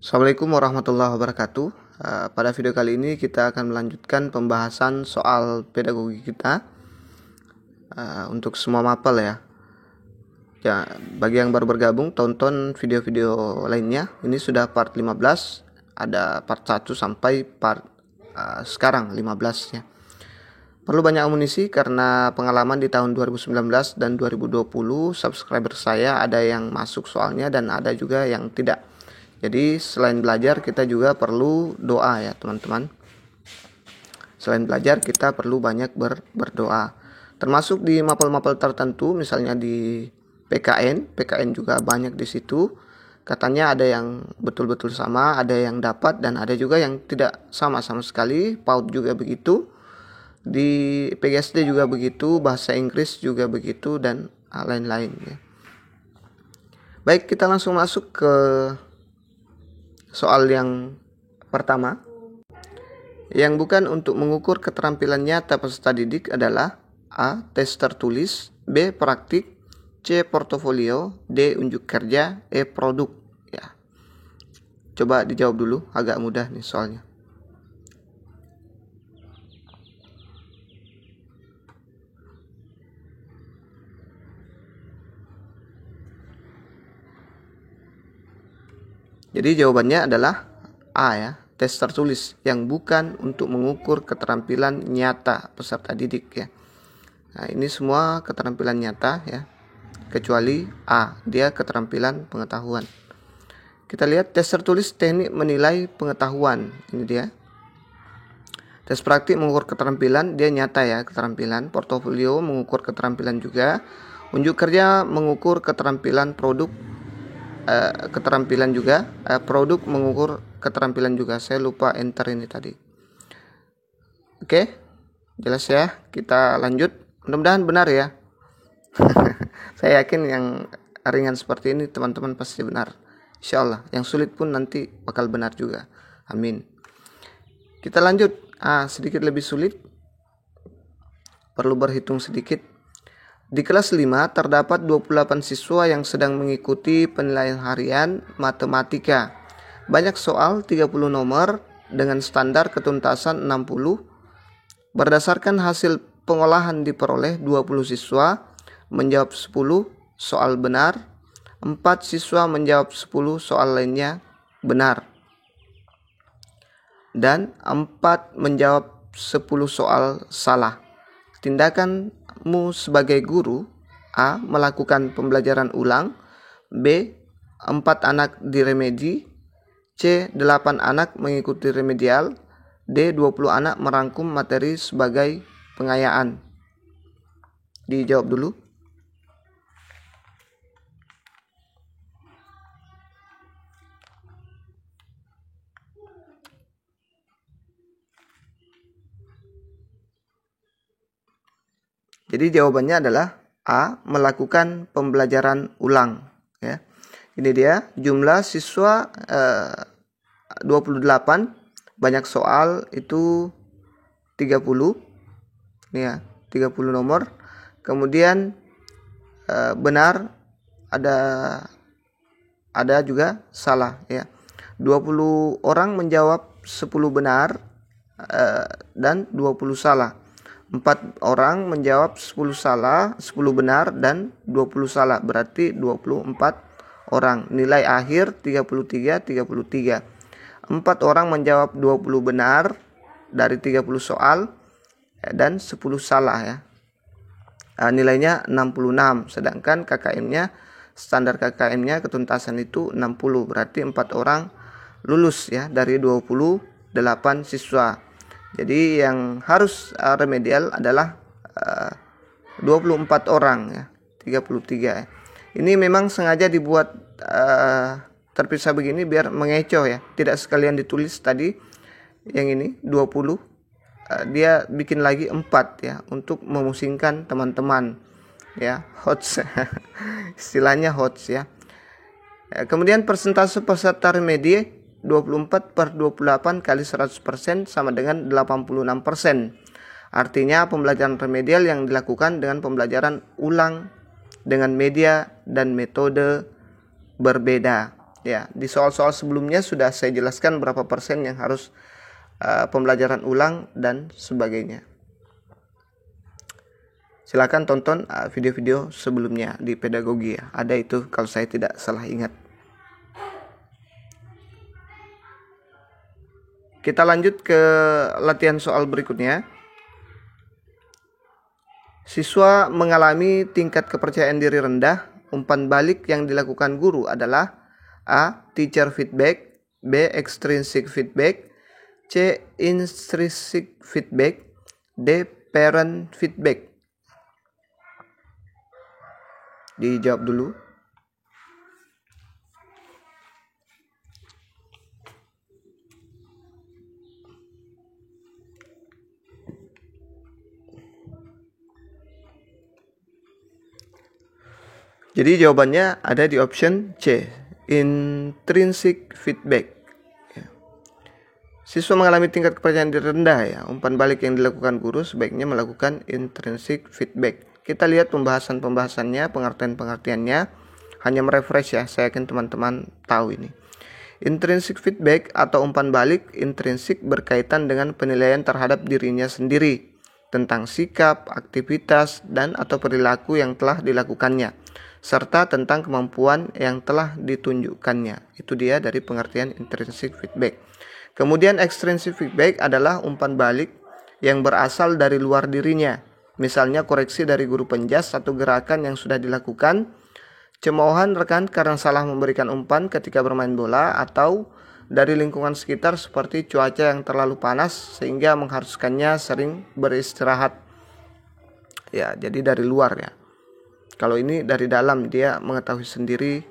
Assalamualaikum warahmatullahi wabarakatuh. Pada video kali ini kita akan melanjutkan pembahasan soal pedagogi kita untuk semua mapel ya. Bagi yang baru bergabung, tonton video-video lainnya. Ini sudah part 15, ada part 1 sampai part sekarang 15 ya. Perlu banyak amunisi karena pengalaman di tahun 2019 dan 2020 subscriber saya ada yang masuk soalnya dan ada juga yang tidak. Jadi selain belajar kita juga perlu doa ya teman-teman. Selain belajar kita perlu banyak berdoa. Termasuk di mapel-mapel tertentu, misalnya di PKN juga banyak di situ. Katanya ada yang betul-betul sama, ada yang dapat dan ada juga yang tidak sama sekali. PAUD juga begitu. Di PGSD juga begitu, bahasa Inggris juga begitu dan lain-lain ya. Baik, kita langsung masuk ke soal yang pertama. Yang bukan untuk mengukur keterampilan nyata peserta didik adalah A. Tes tertulis, B. Praktik, C. Portofolio, D. Unjuk kerja, E. Produk ya. Coba dijawab dulu, agak mudah nih soalnya. Jadi jawabannya adalah A ya, tes tertulis yang bukan untuk mengukur keterampilan nyata peserta didik ya. Nah, ini semua keterampilan nyata ya, kecuali A, dia keterampilan pengetahuan. Kita lihat tes tertulis teknik menilai pengetahuan, ini dia. Tes praktik mengukur keterampilan, dia nyata ya keterampilan. Portofolio mengukur keterampilan juga. Unjuk kerja mengukur keterampilan produk. Keterampilan juga, produk mengukur keterampilan juga. Saya lupa enter ini tadi. Oke, jelas ya. Kita lanjut. Mudah-mudahan benar ya. Saya yakin yang ringan seperti ini teman-teman pasti benar. Insya Allah. Yang sulit pun nanti bakal benar juga. Amin. Kita lanjut. Sedikit lebih sulit. Perlu berhitung sedikit. Di kelas 5 terdapat 28 siswa yang sedang mengikuti penilaian harian matematika. Banyak soal 30 nomor dengan standar ketuntasan 60. Berdasarkan hasil pengolahan diperoleh 20 siswa menjawab 10 soal benar, 4 siswa menjawab 10 soal lainnya benar, dan 4 menjawab 10 soal salah. Tindakanmu sebagai guru: A. Melakukan pembelajaran ulang, B. 4 anak diremedi, C. 8 anak mengikuti remedial, D. 20 anak merangkum materi sebagai pengayaan. Dijawab dulu. Jadi jawabannya adalah A. Melakukan pembelajaran ulang ya. Ini dia jumlah siswa 28, banyak soal itu 30 ya, 30 nomor. Kemudian benar ada juga salah ya. 20 orang menjawab 10 benar dan 20 salah. 4 orang menjawab 10 salah, 10 benar dan 20 salah. Berarti 24 orang. Nilai akhir 33. 4 orang menjawab 20 benar dari 30 soal dan 10 salah ya. Nilainya 66. Sedangkan KKM-nya, standar KKM-nya ketuntasan itu 60. Berarti 4 orang lulus ya dari 28 siswa. Jadi yang harus remedial adalah 24 orang ya, 33 ya. Ini memang sengaja dibuat terpisah begini biar mengecoh ya. Tidak sekalian ditulis tadi yang ini 20. Dia bikin lagi 4 ya untuk memusingkan teman-teman ya, hots. Istilahnya hots ya. Kemudian persentase peserta remedi 24/28 kali 100% sama dengan 86%. Artinya pembelajaran remedial yang dilakukan dengan pembelajaran ulang dengan media dan metode berbeda Ya, di soal-soal sebelumnya sudah saya jelaskan berapa persen yang harus pembelajaran ulang dan sebagainya. Silakan tonton video-video sebelumnya di pedagogi ya. Ada itu kalau saya tidak salah ingat. Kita lanjut ke latihan soal berikutnya. Siswa mengalami tingkat kepercayaan diri rendah. Umpan balik yang dilakukan guru adalah A. Teacher feedback, B. Extrinsic feedback, C. Intrinsic feedback, D. Parent feedback. Dijawab dulu. Jadi jawabannya ada di option C, intrinsic feedback. Siswa mengalami tingkat kepercayaan diri rendah ya. Umpan balik yang dilakukan guru sebaiknya melakukan intrinsic feedback. Kita lihat pembahasannya, pengertiannya. Hanya merefresh ya, saya yakin teman-teman tahu ini. Intrinsic feedback atau umpan balik intrinsik berkaitan dengan penilaian terhadap dirinya sendiri tentang sikap, aktivitas, dan atau perilaku yang telah dilakukannya, serta tentang kemampuan yang telah ditunjukkannya. Itu dia dari pengertian intrinsic feedback. Kemudian extrinsic feedback adalah umpan balik yang berasal dari luar dirinya. Misalnya koreksi dari guru penjas atau gerakan yang sudah dilakukan, cemoohan rekan karena salah memberikan umpan ketika bermain bola, atau dari lingkungan sekitar seperti cuaca yang terlalu panas sehingga mengharuskannya sering beristirahat. Ya, jadi dari luar ya. Kalau ini dari dalam, dia mengetahui sendiri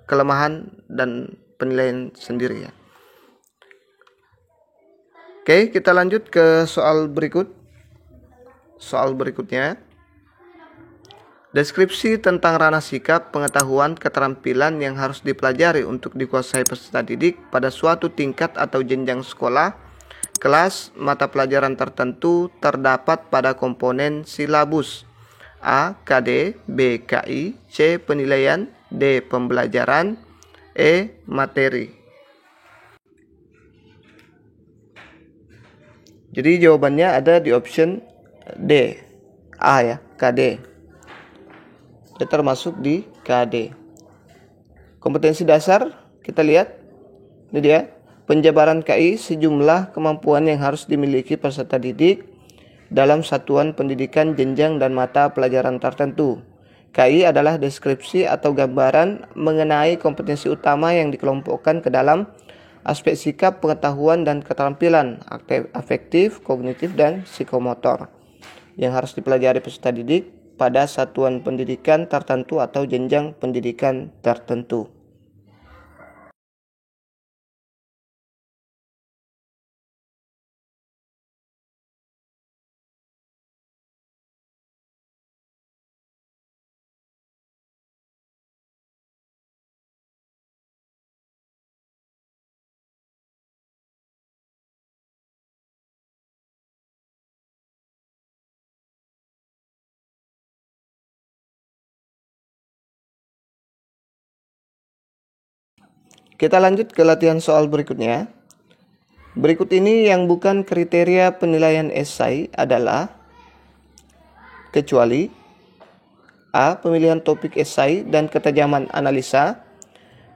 kelemahan dan penilaian sendiri ya. Oke, kita lanjut ke soal berikutnya. Deskripsi tentang ranah sikap, pengetahuan, keterampilan yang harus dipelajari untuk dikuasai peserta didik pada suatu tingkat atau jenjang sekolah, kelas, mata pelajaran tertentu terdapat pada komponen silabus. A. KD, B. KI, C. Penilaian, D. Pembelajaran, E. Materi. Jadi jawabannya ada di option D. A ya, KD. Dia termasuk di KD. Kompetensi dasar, kita lihat. Ini dia. Penjabaran KI, sejumlah kemampuan yang harus dimiliki peserta didik dalam satuan pendidikan jenjang dan mata pelajaran tertentu. KI adalah deskripsi atau gambaran mengenai kompetensi utama yang dikelompokkan ke dalam aspek sikap, pengetahuan, dan keterampilan afektif, kognitif, dan psikomotor yang harus dipelajari peserta didik pada satuan pendidikan tertentu atau jenjang pendidikan tertentu. Kita lanjut ke latihan soal berikutnya. Berikut ini yang bukan kriteria penilaian esai adalah kecuali A. Pemilihan topik esai dan ketajaman analisa,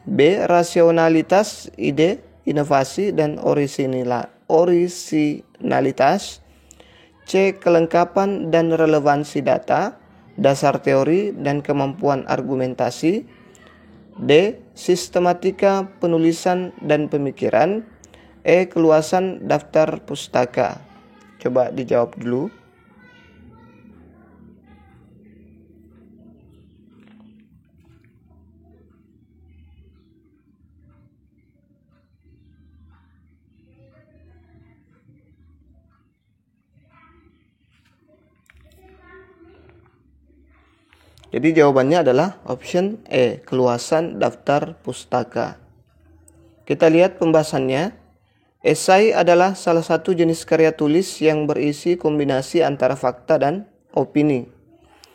B. Rasionalitas, ide, inovasi, dan orisinalitas, C. Kelengkapan dan relevansi data, dasar teori, dan kemampuan argumentasi, D. Sistematika penulisan dan pemikiran, E. Keluasan daftar pustaka. Coba dijawab dulu. Jadi jawabannya adalah option E, keluasan daftar pustaka. Kita lihat pembahasannya. Esai adalah salah satu jenis karya tulis yang berisi kombinasi antara fakta dan opini.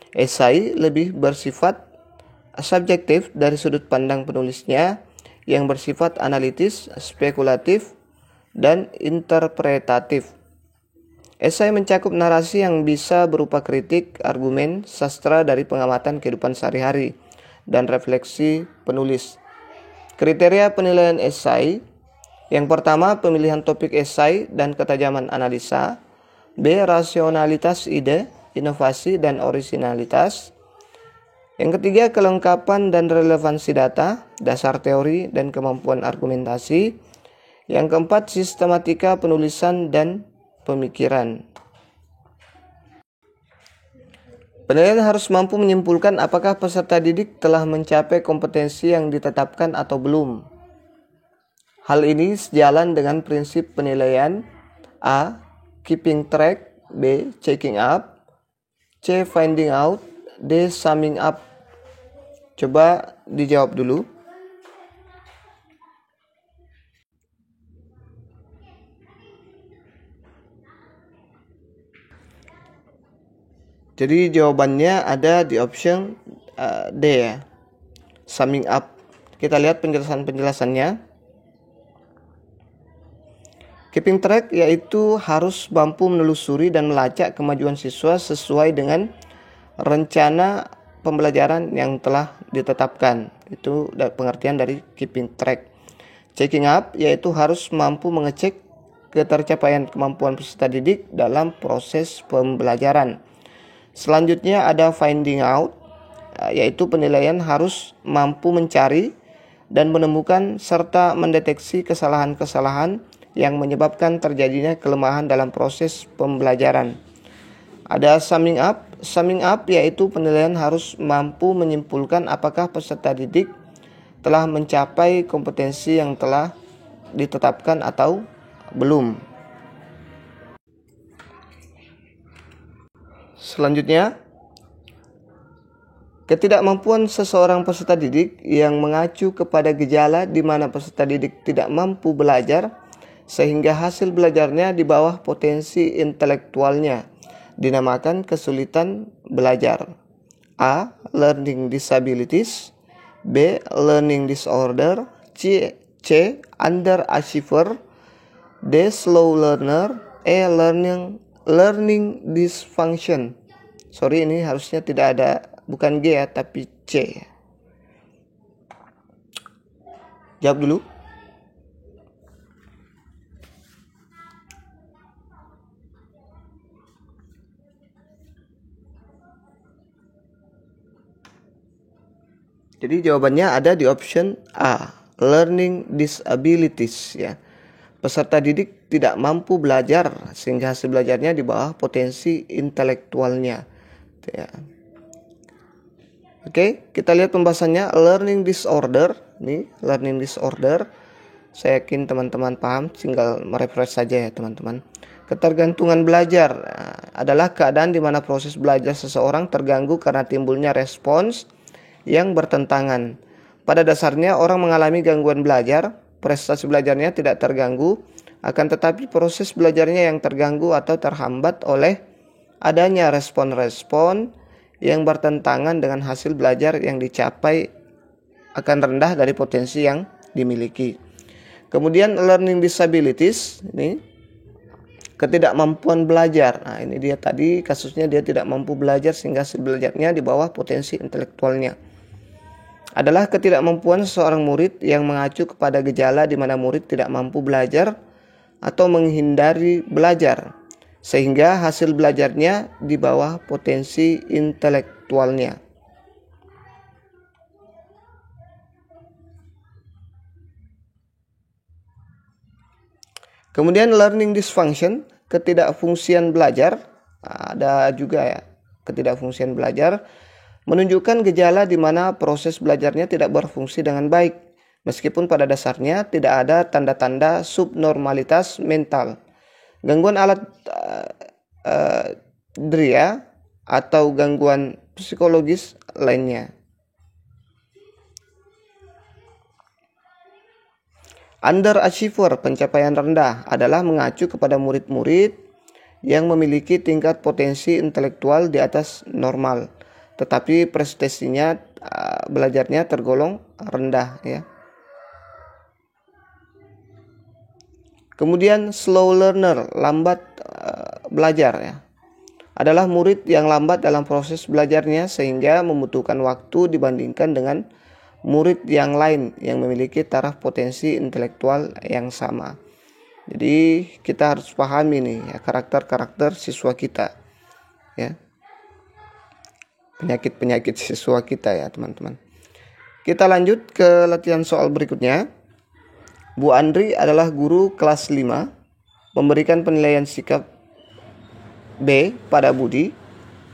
Esai lebih bersifat subjektif dari sudut pandang penulisnya yang bersifat analitis, spekulatif, dan interpretatif. Esai mencakup narasi yang bisa berupa kritik, argumen, sastra dari pengamatan kehidupan sehari-hari, dan refleksi penulis. Kriteria penilaian esai: yang pertama, pemilihan topik esai dan ketajaman analisa. B. Rasionalitas ide, inovasi, dan orisinalitas. Yang ketiga, kelengkapan dan relevansi data, dasar teori, dan kemampuan argumentasi. Yang keempat, sistematika penulisan dan pemikiran. Penilaian harus mampu menyimpulkan apakah peserta didik telah mencapai kompetensi yang ditetapkan atau belum. Hal ini sejalan dengan prinsip penilaian: A. Keeping track, B. Checking up, C. Finding out, D. Summing up. Coba dijawab dulu. Jadi jawabannya ada di option D ya, summing up. Kita lihat penjelasannya. Keeping track yaitu harus mampu menelusuri dan melacak kemajuan siswa sesuai dengan rencana pembelajaran yang telah ditetapkan. Itu pengertian dari keeping track. Checking up yaitu harus mampu mengecek ketercapaian kemampuan peserta didik dalam proses pembelajaran. Selanjutnya ada finding out, yaitu penilaian harus mampu mencari dan menemukan serta mendeteksi kesalahan-kesalahan yang menyebabkan terjadinya kelemahan dalam proses pembelajaran. Ada summing up yaitu penilaian harus mampu menyimpulkan apakah peserta didik telah mencapai kompetensi yang telah ditetapkan atau belum. Selanjutnya, ketidakmampuan seseorang peserta didik yang mengacu kepada gejala di mana peserta didik tidak mampu belajar sehingga hasil belajarnya di bawah potensi intelektualnya dinamakan kesulitan belajar. A. Learning disabilities, B. Learning disorder, C. Underachiever, D. Slow learner, E. Learning dysfunction. Sorry, ini harusnya tidak ada, bukan G ya, tapi C. Jawab dulu. Jadi jawabannya ada di option A, learning disabilities ya. Peserta didik tidak mampu belajar sehingga hasil belajarnya di bawah potensi intelektualnya. Ya. Oke, kita lihat pembahasannya. Learning disorder, nih learning disorder. Saya yakin teman-teman paham, tinggal merefresh saja ya teman-teman. Ketergantungan belajar adalah keadaan di mana proses belajar seseorang terganggu karena timbulnya respons yang bertentangan. Pada dasarnya orang mengalami gangguan belajar, prestasi belajarnya tidak terganggu, akan tetapi proses belajarnya yang terganggu atau terhambat oleh adanya respon-respon yang bertentangan dengan hasil belajar yang dicapai akan rendah dari potensi yang dimiliki. Kemudian learning disabilities, ini ketidakmampuan belajar. Nah, ini dia tadi kasusnya dia tidak mampu belajar sehingga hasil belajarnya di bawah potensi intelektualnya. Adalah ketidakmampuan seorang murid yang mengacu kepada gejala di mana murid tidak mampu belajar atau menghindari belajar sehingga hasil belajarnya di bawah potensi intelektualnya. Kemudian learning dysfunction, ketidakfungsian belajar, ada juga ya, ketidakfungsian belajar menunjukkan gejala di mana proses belajarnya tidak berfungsi dengan baik, meskipun pada dasarnya tidak ada tanda-tanda subnormalitas mental. Gangguan alat dria atau gangguan psikologis lainnya. Underachiever, pencapaian rendah, adalah mengacu kepada murid-murid yang memiliki tingkat potensi intelektual di atas normal, tetapi prestasinya belajarnya tergolong rendah ya. Kemudian slow learner, lambat belajar ya, adalah murid yang lambat dalam proses belajarnya sehingga membutuhkan waktu dibandingkan dengan murid yang lain yang memiliki taraf potensi intelektual yang sama. Jadi kita harus pahami nih ya, karakter-karakter siswa kita ya, penyakit-penyakit siswa kita ya teman-teman. Kita lanjut ke latihan soal berikutnya. Bu Andri adalah guru kelas 5, memberikan penilaian sikap B pada Budi.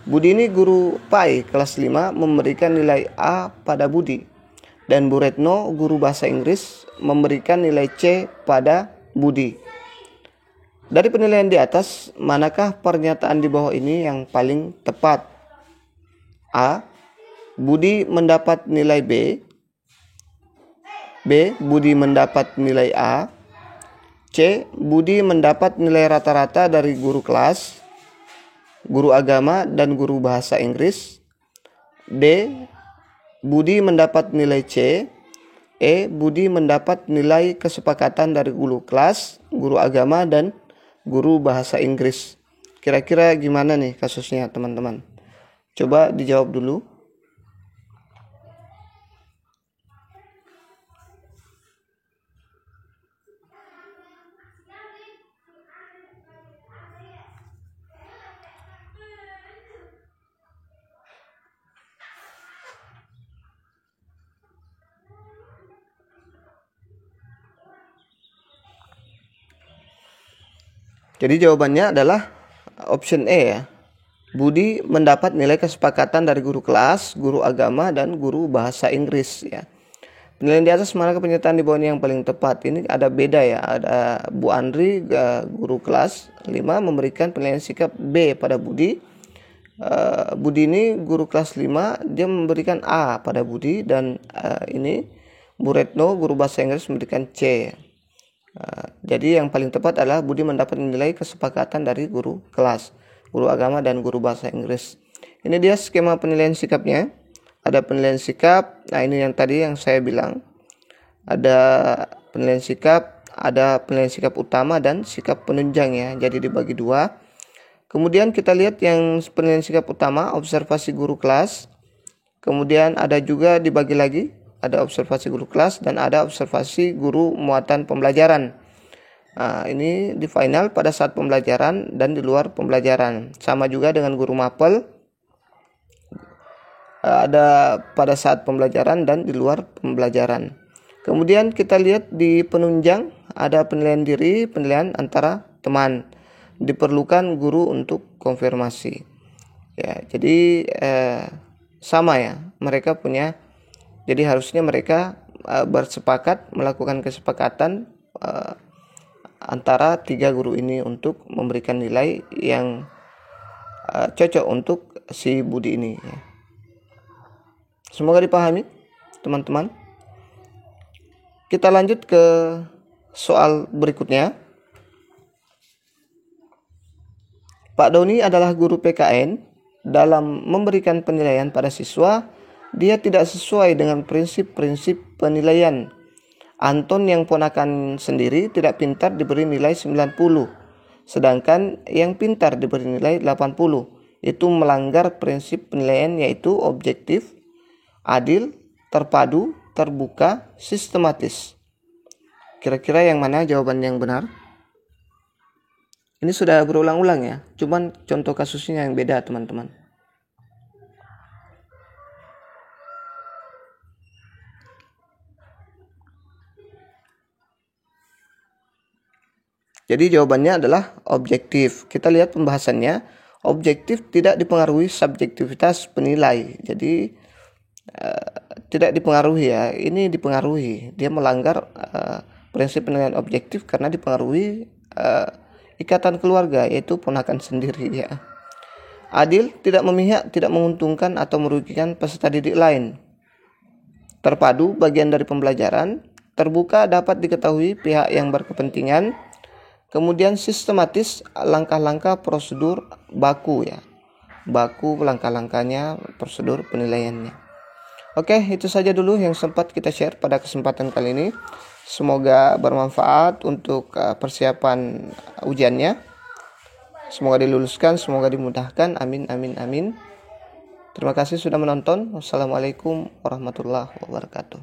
Budi ini guru PAI kelas 5, memberikan nilai A pada Budi. Dan Bu Retno, guru bahasa Inggris, memberikan nilai C pada Budi. Dari penilaian di atas, manakah pernyataan di bawah ini yang paling tepat? A. Budi mendapat nilai B. B. Budi mendapat nilai A. C. Budi mendapat nilai rata-rata dari guru kelas, guru agama, dan guru bahasa Inggris. D. Budi mendapat nilai C. E. Budi mendapat nilai kesepakatan dari guru kelas, guru agama, dan guru bahasa Inggris. Kira-kira gimana nih kasusnya teman-teman? Coba dijawab dulu. Jadi jawabannya adalah option E ya. Budi mendapat nilai kesepakatan dari guru kelas, guru agama, dan guru bahasa Inggris ya. Penilaian di atas manakah pernyataan di bawahnya yang paling tepat? Ini ada beda ya. Ada Bu Andri, guru kelas 5, memberikan penilaian sikap B pada Budi. Budi ini guru kelas 5, dia memberikan A pada Budi. Dan ini Bu Retno, guru bahasa Inggris, memberikan C. Jadi yang paling tepat adalah Budi mendapat nilai kesepakatan dari guru kelas, guru agama, dan guru bahasa Inggris. Ini dia skema penilaian sikapnya. Ada penilaian sikap, nah ini yang tadi yang saya bilang. Ada penilaian sikap, ada penilaian sikap utama dan sikap penunjang ya. Jadi dibagi dua. Kemudian kita lihat yang penilaian sikap utama, observasi guru kelas. Kemudian ada juga dibagi lagi, ada observasi guru kelas dan ada observasi guru muatan pembelajaran. Nah, ini di final pada saat pembelajaran dan di luar pembelajaran. Sama juga dengan guru mapel, ada pada saat pembelajaran dan di luar pembelajaran. Kemudian kita lihat di penunjang, ada penilaian diri, penilaian antara teman. Diperlukan guru untuk konfirmasi. Ya, jadi sama ya, mereka punya. Jadi harusnya mereka bersepakat melakukan kesepakatan antara 3 guru ini untuk memberikan nilai yang cocok untuk si Budi ini ya. Semoga dipahami teman-teman. Kita lanjut ke soal berikutnya. Pak Doni adalah guru PKN. Dalam memberikan penilaian pada siswa, dia tidak sesuai dengan prinsip-prinsip penilaian. Anton yang ponakan sendiri tidak pintar diberi nilai 90, sedangkan yang pintar diberi nilai 80. Itu melanggar prinsip penilaian yaitu objektif, adil, terpadu, terbuka, sistematis. Kira-kira yang mana jawaban yang benar? Ini sudah berulang-ulang ya, cuman contoh kasusnya yang beda teman-teman. Jadi jawabannya adalah objektif. Kita lihat pembahasannya. Objektif tidak dipengaruhi subjektivitas penilai. Jadi tidak dipengaruhi ya. Ini dipengaruhi. Dia melanggar prinsip penilaian objektif karena dipengaruhi ikatan keluarga, yaitu ponakan sendiri ya. Adil, tidak memihak, tidak menguntungkan atau merugikan peserta didik lain. Terpadu, bagian dari pembelajaran. Terbuka, dapat diketahui pihak yang berkepentingan. Kemudian sistematis, langkah-langkah prosedur baku ya. Baku langkah-langkahnya, prosedur penilaiannya. Oke, itu saja dulu yang sempat kita share pada kesempatan kali ini. Semoga bermanfaat untuk persiapan ujiannya. Semoga diluluskan, semoga dimudahkan. Amin, amin, amin. Terima kasih sudah menonton. Wassalamualaikum warahmatullahi wabarakatuh.